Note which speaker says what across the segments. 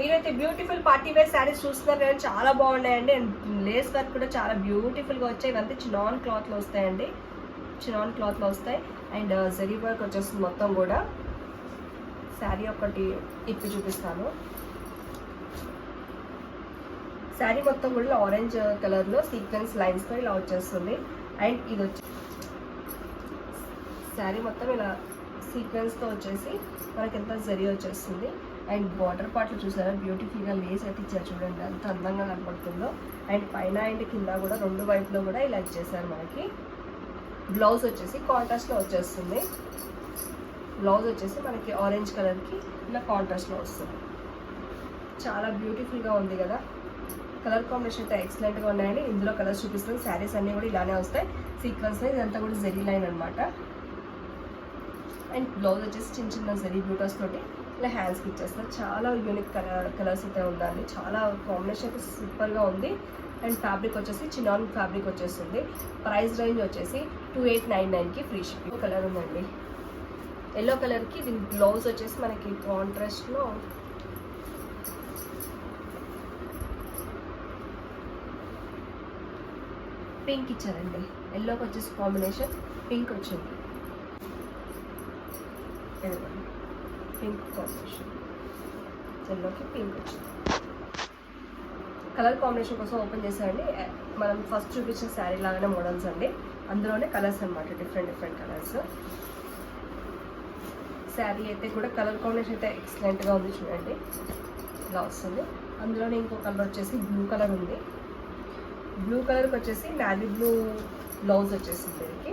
Speaker 1: ఇదైతే beautiful party wear saris చూస్తున్నారు కానీ చాలా బాగున్నాయండి. అండ్ లేస్ వర్క్ కూడా చాలా బ్యూటిఫుల్గా వచ్చాయి. ఇవంతా చినాన్ క్లాత్లో వస్తాయండి, చినాన్ క్లాత్లో వస్తాయి. అండ్ జరీ వర్క్ వచ్చేస్తుంది మొత్తం కూడా. శారీ ఒకటి ఇప్పి చూపిస్తాను. శారీ మొత్తం కూడా ఆరెంజ్ కలర్లో సీక్వెన్స్ లైన్స్తో ఇలా వచ్చేస్తుంది. అండ్ ఇది వచ్చి శారీ మొత్తం ఇలా సీక్వెన్స్తో వచ్చేసి మనకి ఎంత జరీ వచ్చేస్తుంది. అండ్ బార్డర్ పార్ట్లు చూసారా బ్యూటిఫుల్గా లేస్ అయితే ఇచ్చారు చూడండి, అంత అందంగా కనపడుతుందో. అండ్ పైన అండ్ కింద కూడా రెండు వైపులో కూడా ఇలా ఇచ్చేసారు మనకి. బ్లౌజ్ వచ్చేసి కాంట్రాస్ట్లో వచ్చేస్తుంది. బ్లౌజ్ వచ్చేసి మనకి ఆరెంజ్ కలర్కి ఇలా కాంట్రాస్ట్లో వస్తుంది. చాలా బ్యూటిఫుల్గా ఉంది కదా. కలర్ కాంబినేషన్ అయితే ఎక్సలెంట్గా ఉన్నాయండి. ఇందులో కలర్స్ చూపిస్తుంది. శారీస్ అన్నీ కూడా ఇలానే వస్తాయి సీక్వెన్స్. ఇదంతా కూడా జరీ లైన్ అనమాట. అండ్ బ్లౌజ్ వచ్చేసి చిన్న చిన్న జరీ బ్యూటర్స్ తోటి ఇలా హ్యాండ్స్కి ఇచ్చేస్తారు. చాలా యూనిక్ కలర్స్ అయితే ఉందండి. చాలా కాంబినేషన్ అయితే సూపర్గా ఉంది. అండ్ ఫ్యాబ్రిక్ వచ్చేసి చినాన్ ఫ్యాబ్రిక్ వచ్చేస్తుంది. ప్రైస్ రేంజ్ వచ్చేసి 2899కి ఫ్రీ షిప్పింగ్. కలర్ ఉందండి ఎల్లో కలర్కి. దీని బ్లౌజ్ వచ్చేసి మనకి కాంట్రాస్ట్లో పింక్ ఇచ్చారండి. ఎల్లోకి వచ్చేసి కాంబినేషన్ పింక్ వచ్చింది. పింక్ కాంబినేషన్ ఎల్లోకి పింక్ వచ్చింది. కలర్ కాంబినేషన్ కోసం ఓపెన్ చేసామండి. మనం ఫస్ట్ చూపించిన శారీ లాగానే మోడల్స్ అండి, అందులోనే కలర్స్ అనమాట, డిఫరెంట్ కలర్స్. శారీ అయితే కూడా కలర్ కాంబినేషన్ అయితే ఎక్సలెంట్గా ఉంది చూడండి, ఇలా వస్తుంది. అందులోనే ఇంకో కలర్ వచ్చేసి బ్లూ కలర్ ఉంది. బ్లూ కలర్కి వచ్చేసి నావీ బ్లూ బ్లౌజ్ వచ్చేసింది. దీనికి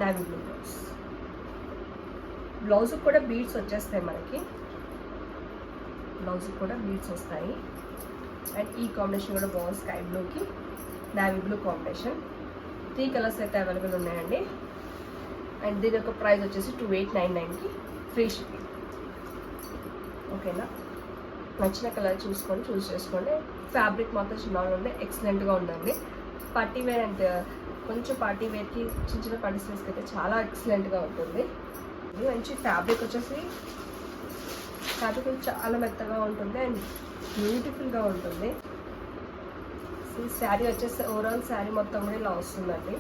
Speaker 1: నావీ బ్లూ బ్లౌజ్ కూడా బీడ్స్ వచ్చేస్తాయి మనకి. బ్లౌజ్ కూడా బీడ్స్ వస్తాయి. అండ్ ఈ కాంబినేషన్ కూడా బాగుంది, స్కై బ్లూకి నావీ బ్లూ కాంబినేషన్. 3 కలర్స్ అయితే అవైలబుల్ ఉన్నాయండి. అండ్ దీని యొక్క ప్రైస్ వచ్చేసి 2899కి ఫ్రీ షిప్పింగ్. ఓకేనా, నచ్చిన కలర్ చూసుకొని చూస్ చేసుకోండి. ఫ్యాబ్రిక్ మాత్రం చిన్నగా ఉండే ఎక్సలెంట్గా ఉందండి. పార్టీ వేర్ అండ్ కొంచెం పార్టీ వేర్కి చిన్న చిన్న పార్టీస్కి అయితే చాలా ఎక్సలెంట్గా ఉంటుంది. మంచి ఫ్యాబ్రిక్ వచ్చేసి ఫ్యాబ్రిక్ చాలా మెత్తగా ఉంటుంది అండ్ బ్యూటిఫుల్గా ఉంటుంది. శారీ వచ్చేసి ఓవరాల్ శారీ మొత్తం కూడా ఇలా వస్తుందండి.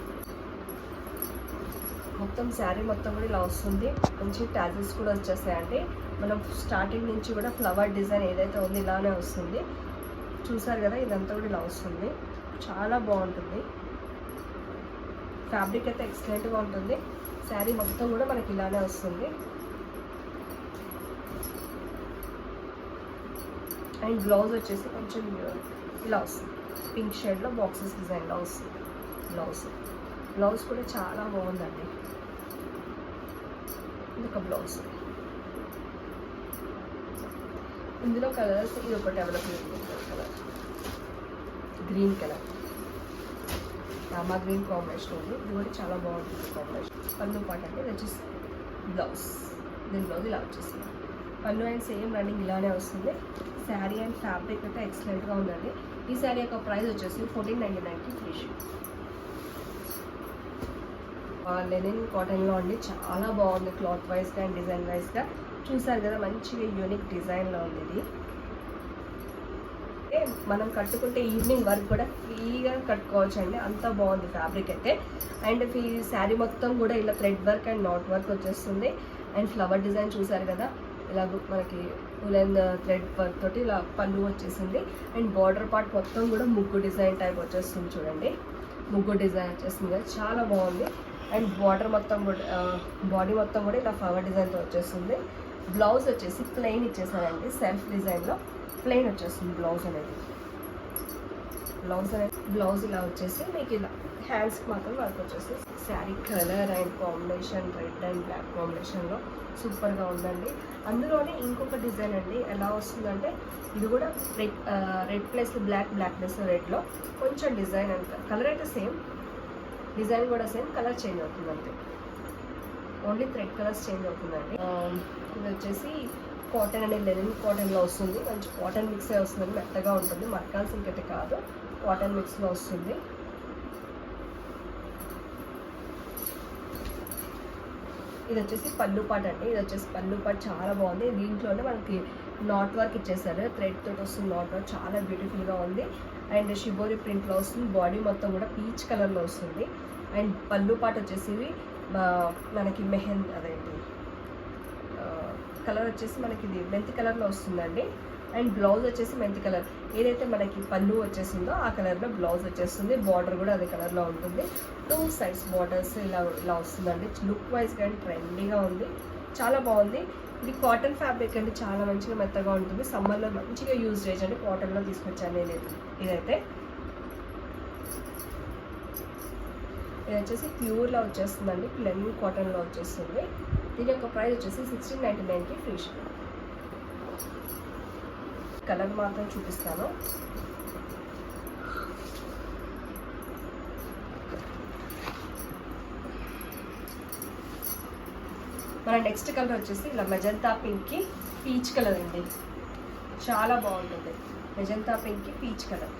Speaker 1: మొత్తం శారీ మొత్తం కూడా ఇలా వస్తుంది. మంచి టాజిల్స్ కూడా వచ్చేస్తాయండి. మనం స్టార్టింగ్ నుంచి కూడా ఫ్లవర్ డిజైన్ ఏదైతే ఉందో ఇలానే వస్తుంది. చూసారు కదా, ఇదంతా కూడా ఇలా వస్తుంది. చాలా బాగుంటుంది. ఫ్యాబ్రిక్ అయితే ఎక్సలెంట్గా ఉంటుంది. శారీ మొత్తం కూడా మనకి ఇలానే వస్తుంది. అండ్ బ్లౌజ్ వచ్చేసి కొంచెం ఇలా వస్తుంది, పింక్ షేడ్లో బాక్సెస్ డిజైన్లో వస్తుంది బ్లౌజ్ కూడా చాలా బాగుందండి. ఇది ఒక బ్లౌజ్. ఇందులో కలర్స్ ఇది ఒకటి available colour green colour, Rama green combination ఉంది. ఇది కూడా చాలా బాగుంటుంది కాంబినేషన్. పన్ను పాట అంటే ఇది వచ్చేసి బ్లౌజ్. దీని బ్లౌజ్ ఇలా వచ్చేస్తుంది. పన్ను అండ్ సేమ్ రన్నింగ్ ఇలానే వస్తుంది. శారీ అండ్ ఫ్యాబ్రిక్ అయితే ఎక్సలెంట్గా ఉందండి. ఈ శారీ యొక్క ప్రైస్ వచ్చేసి 1499కి ఫ్రీ షిప్. లెనిన్ కాటన్లో అండి, చాలా బాగుంది క్లాత్ వైజ్గా అండ్ డిజైన్ వైజ్గా. చూసారు కదా, మంచిగా యూనిక్ డిజైన్లో ఉంది. ఇది మనం కట్టుకుంటే ఈవినింగ్ వర్క్ కూడా ఫ్రీగా కట్టుకోవచ్చు అండి, అంత బాగుంది ఫ్యాబ్రిక్ అయితే. అండ్ ఈ శారీ మొత్తం కూడా ఇలా thread work and not work వచ్చేస్తుంది. అండ్ ఫ్లవర్ డిజైన్ చూసారు కదా, ఇలా మనకి ఉలెన్ థ్రెడ్ వర్క్ తోటి ఇలా పళ్ళు వచ్చేసింది. అండ్ బార్డర్ పార్ట్ మొత్తం కూడా ముగ్గు డిజైన్ టైప్ వచ్చేస్తుంది చూడండి, ముగ్గు డిజైన్ వచ్చేస్తుంది కదా, చాలా బాగుంది. అండ్ బార్డర్ మొత్తం కూడా బాడీ మొత్తం కూడా ఇలా ఫ్లవర్ డిజైన్తో వచ్చేస్తుంది. బ్లౌజ్ వచ్చేసి ప్లెయిన్ ఇచ్చేసారండి, సెల్ఫ్ డిజైన్లో ప్లెయిన్ వచ్చేస్తుంది బ్లౌజ్ అనేది. బ్లౌజ్ ఇలా వచ్చేసి మీకు ఇలా హ్యాండ్స్కి మాత్రం వర్క్ వచ్చేసి. Sari colour and combination red and black కాంబినేషన్లో సూపర్గా ఉందండి. అందులోనే ఇంకొక డిజైన్ అండి, ఎలా వస్తుందంటే ఇది కూడా రెడ్ ప్లస్ బ్లాక్ ప్లస్ రెడ్లో కొంచెం డిజైన్ అంత కలర్ అయితే సేమ్, డిజైన్ కూడా సేమ్, కలర్ చేంజ్ అవుతుంది అంతే. ఓన్లీ థ్రెడ్ కలర్స్ చేంజ్ అవుతుందండి. ఇది వచ్చేసి కాటన్ అండ్ లెనిన్ కాటన్లో వస్తుంది. మంచి కాటన్ మిక్సే వస్తుంది, మెత్తగా ఉంటుంది, మర్కాల్ సిల్క్ అయితే కాదు, కాటన్ మిక్స్లో వస్తుంది. ఇది వచ్చేసి పళ్ళు పాట్ అండి. ఇది వచ్చేసి పళ్ళు పాట్ చాలా బాగుంది. దీంట్లోనే మనకి నాట్ వర్క్ ఇచ్చేసారు, థ్రెడ్ తోటి వస్తుంది నాట్ వర్క్, చాలా బ్యూటిఫుల్గా ఉంది. అండ్ షిబోరి ప్రింట్లో వస్తుంది, బాడీ మొత్తం కూడా పీచ్ కలర్లో వస్తుంది. అండ్ పళ్ళు పాట్ వచ్చేసి మనకి అదేంటి కలర్ వచ్చేసి మనకి ఇది మెంతి కలర్లో వస్తుందండి. అండ్ బ్లౌజ్ వచ్చేసి మెంతి కలర్, ఏదైతే మనకి పళ్ళు వచ్చేసిందో ఆ కలర్లో బ్లౌజ్ వచ్చేస్తుంది. బార్డర్ కూడా అదే కలర్లో ఉంటుంది. 2 సైడ్స్ బార్డర్స్ ఇలా వస్తుందండి. లుక్ వైజ్ కానీ ట్రెండీగా ఉంది, చాలా బాగుంది. ఇది కాటన్ ఫ్యాబ్రిక్ అండి, చాలా మంచిగా మెత్తగా ఉంటుంది. సమ్మర్లో మంచిగా యూజ్ చేయొచ్చండి. కాటన్లో తీసుకొచ్చాను నేను ఇదైతే. ఇది వచ్చేసి ప్యూర్లో వచ్చేస్తుందండి, ప్లెయిన్ కాటన్లో వచ్చేస్తుంది. దీని యొక్క ప్రైస్ వచ్చేసి 1699కి ఫ్రీ షిప్పింగ్. కలర్ మాత్రం చూపిస్తాను. మన నెక్స్ట్ కలర్ వచ్చేసి ఇలా మెజంతా పింక్కి పీచ్ కలర్ అండి, చాలా బాగుంటుంది. మెజంతా పింక్కి పీచ్ కలర్.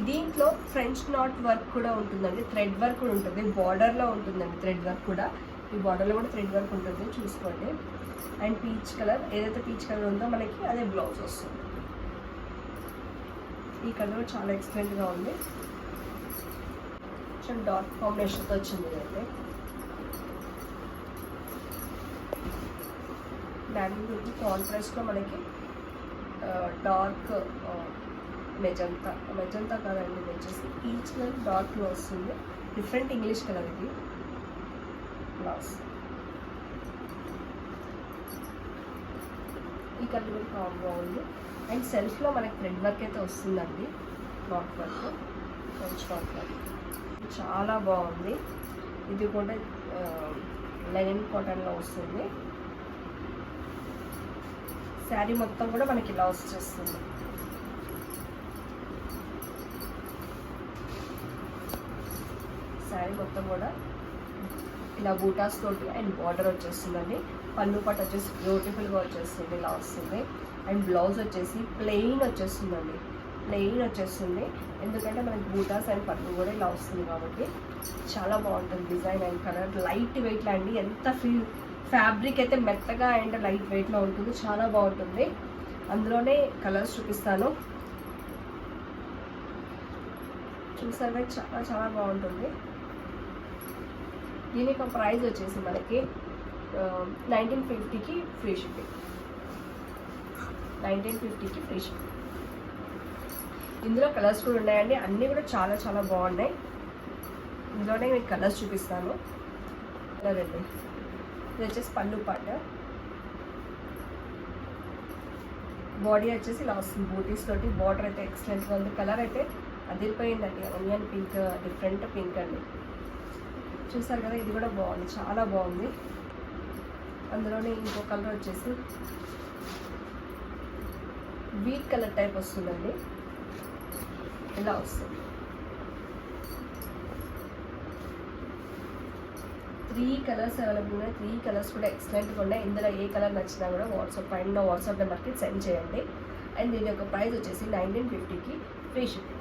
Speaker 1: దీంట్లో ఫ్రెంచ్ నాట్ వర్క్ కూడా ఉంటుందండి, థ్రెడ్ వర్క్ కూడా ఉంటుంది, బార్డర్లో ఉంటుందండి థ్రెడ్ వర్క్ కూడా. ఈ బార్డర్లో కూడా థ్రెడ్ వర్క్ ఉంటుంది, చూసుకోండి. అండ్ పీచ్ కలర్, ఏదైతే పీచ్ కలర్ ఉందో మనకి అదే బ్లౌజ్ వస్తుంది. ఈ కలర్ చాలా ఎక్సలెంట్గా ఉంది, కొంచెం డార్క్ కాంబినేషన్తో వచ్చింది. ఇదైతే బ్యాగ్ కాంట్రాస్ట్లో మనకి డార్క్ మెజంతా కలర్ అండి. వచ్చేసి పీచ్ కలర్ డార్క్లో వస్తుంది, డిఫరెంట్ ఇంగ్లీష్ కలర్ ఇది. బ్లౌజ్ ఈ కలర్ కూడా కాంబో ఉంది. అండ్ సెల్ఫ్లో మనకి థ్రెడ్ వర్క్ అయితే వస్తుందండి, not work, French knot work, చాలా బాగుంది. ఇది కూడా లెనిన్ కాటన్లో వస్తుంది. శారీ మొత్తం కూడా మనకి ఇలా వచ్చేస్తుంది. శారీ మొత్తం కూడా ఇలా బూటాస్ తోటి అండ్ బార్డర్ వచ్చేస్తుందండి. పళ్ళు పాటు వచ్చేసి బ్యూటిఫుల్గా వచ్చేస్తుంది, ఇలా వస్తుంది. అండ్ బ్లౌజ్ వచ్చేసి ప్లెయిన్ వచ్చేస్తుందండి, ప్లెయిన్ వచ్చేస్తుంది. ఎందుకంటే మనకి బూటాస్ అండ్ పళ్ళు కూడా ఇలా వస్తుంది కాబట్టి చాలా బాగుంటుంది డిజైన్ అండ్ కలర్. లైట్ వెయిట్లో అండి, ఎంత ఫ్యాబ్రిక్ అయితే మెత్తగా అండ్ లైట్ వెయిట్లో ఉంటుంది, చాలా బాగుంటుంది. అందులోనే కలర్స్ చూపిస్తాను, చూసారు, చాలా చాలా బాగుంటుంది. దీని యొక్క ప్రైస్ వచ్చేసి మనకి 1950కి ఫ్రీ షిప్పింగ్. 1950కి ఫ్రీ షిప్పింగ్. ఇందులో కలర్స్ కూడా ఉన్నాయండి, అన్నీ కూడా చాలా చాలా బాగున్నాయి. ఇందులోనే మీకు కలర్స్ చూపిస్తాను. కలర్ అండి, ఇది వచ్చేసి పళ్ళు పాట, బాడీ వచ్చేసి ఇలా వస్తుంది బూటీస్ తోటి. బార్డర్ అయితే ఎక్సలెంట్గా ఉంది, కలర్ అయితే అదిరిపోయిందండి. ఆనియన్ పింక్, డిఫరెంట్ పింక్ అండి, చూసారు కదా. ఇది కూడా బాగుంది, చాలా బాగుంది. అందులోనే ఇంకో కలర్ వచ్చేసి వీట్ కలర్ టైప్ వస్తుందండి, ఇలా వస్తుంది. 3 కలర్స్ అవైలబుల్ ఉన్నాయి. 3 కలర్స్ కూడా ఎక్సలెంట్గా ఉన్నాయి. ఇందులో ఏ కలర్ నచ్చినా కూడా వాట్సాప్ నెంబర్కి సెండ్ చేయండి. అండ్ దీని యొక్క ప్రైస్ వచ్చేసి 1950కి ఫ్రీ షిప్పింగ్.